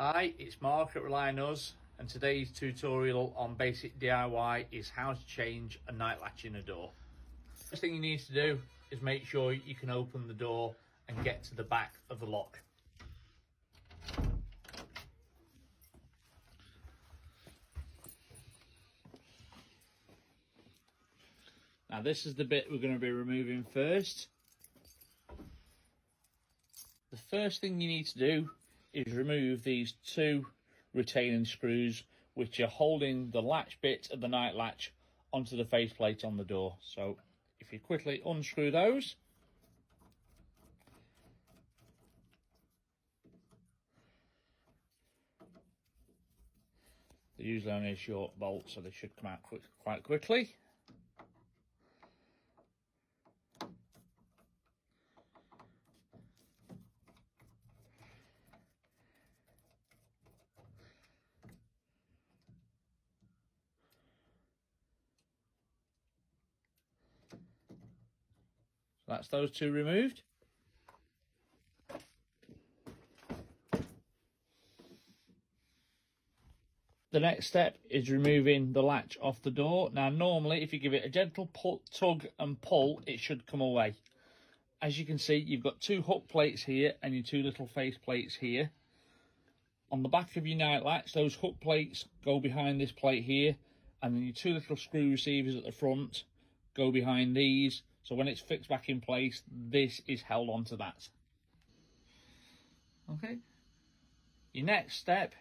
Hi, it's Mark at Rely on Us, and today's tutorial on basic DIY is how to change a night latch in a door. First thing you need to do is make sure you can open the door and get to the back of the lock. Now this is the bit we're going to be removing first. The first thing you need to do is remove these two retaining screws which are holding the latch bit of the night latch onto the faceplate on the door. So if you quickly unscrew those, they're usually only a short bolt, so they should come out quite quickly. So that's those two removed. The next step is removing the latch off the door. Now normally if you give it a gentle tug and pull, it should come away. As you can see, you've got two hook plates here and your two little face plates here. On the back of your night latch, those hook plates go behind this plate here, and then your two little screw receivers at the front go behind these. So when it's fixed back in place, this is held onto that. Okay. Your next step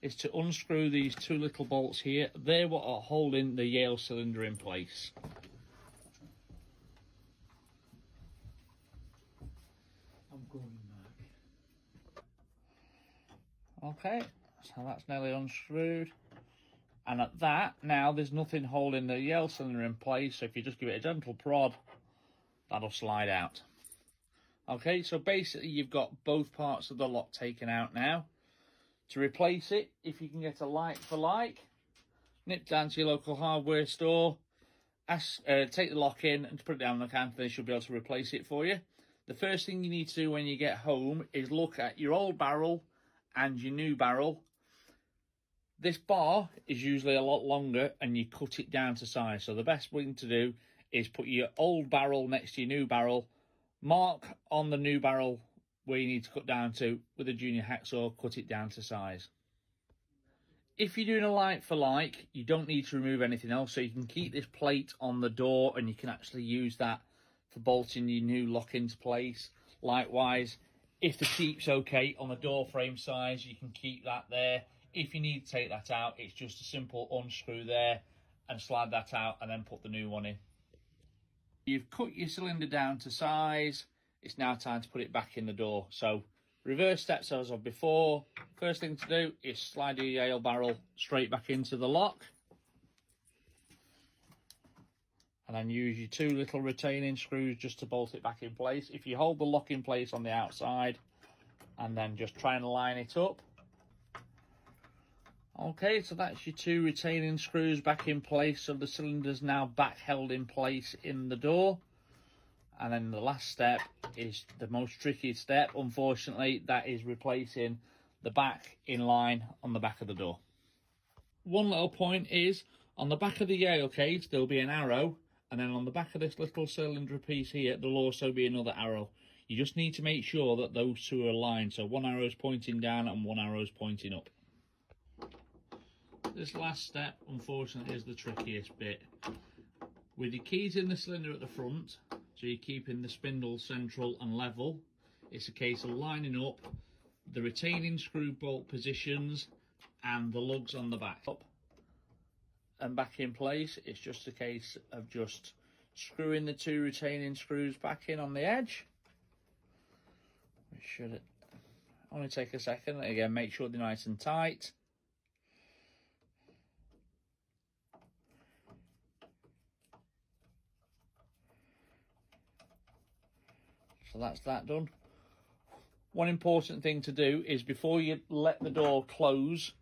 is to unscrew these two little bolts here. They're what are holding the Yale cylinder in place. I'm going back. Okay, so that's nearly unscrewed. And at that, now there's nothing holding the Yale cylinder in place, so if you just give it a gentle prod, that'll slide out. Okay, so basically you've got both parts of the lock taken out now. To replace it, if you can get a like for like, nip down to your local hardware store, take the lock in and put it down on the counter, they should be able to replace it for you. The first thing you need to do when you get home is look at your old barrel and your new barrel. This bar is usually a lot longer and you cut it down to size. So the best thing to do is put your old barrel next to your new barrel, mark on the new barrel where you need to cut down to with a junior hacksaw, cut it down to size. If you're doing a like for like, you don't need to remove anything else, so you can keep this plate on the door and you can actually use that for bolting your new lock into place. Likewise, if the sheep's okay on the door frame size, you can keep that there. If you need to take that out, it's just a simple unscrew there and slide that out and then put the new one in. You've cut your cylinder down to size. It's now time to put it back in the door. So reverse steps as of before. First thing to do is slide your Yale barrel straight back into the lock. And then use your two little retaining screws just to bolt it back in place. If you hold the lock in place on the outside and then just try and line it up. Okay, so that's your two retaining screws back in place. So the cylinder's now back held in place in the door. And then the last step is the most tricky step, unfortunately. That is replacing the back in line on the back of the door. One little point is, on the back of the Yale cage, there'll be an arrow. And then on the back of this little cylinder piece here, there'll also be another arrow. You just need to make sure that those two are aligned. So one arrow is pointing down and one arrow is pointing up. This last step, unfortunately, is the trickiest bit. With your keys in the cylinder at the front, so you're keeping the spindle central and level, it's a case of lining up the retaining screw bolt positions and the lugs on the back. Up and back in place, it's just a case of just screwing the two retaining screws back in on the edge. Which should only take a second. Again, make sure they're nice and tight. So that's that done. One important thing to do is before you let the door close,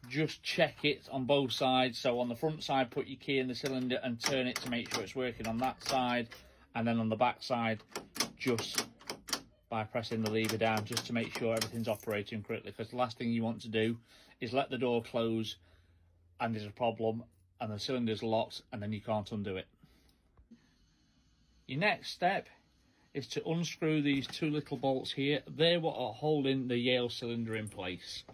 just check it on both sides. So on the front side, put your key in the cylinder and turn it to make sure it's working on that side. And then on the back side, just by pressing the lever down, just to make sure everything's operating correctly, because the last thing you want to do is let the door close and there's a problem and the cylinder's locked and then you can't undo it. Your next step is to unscrew these two little bolts here. They're what are holding the Yale cylinder in place.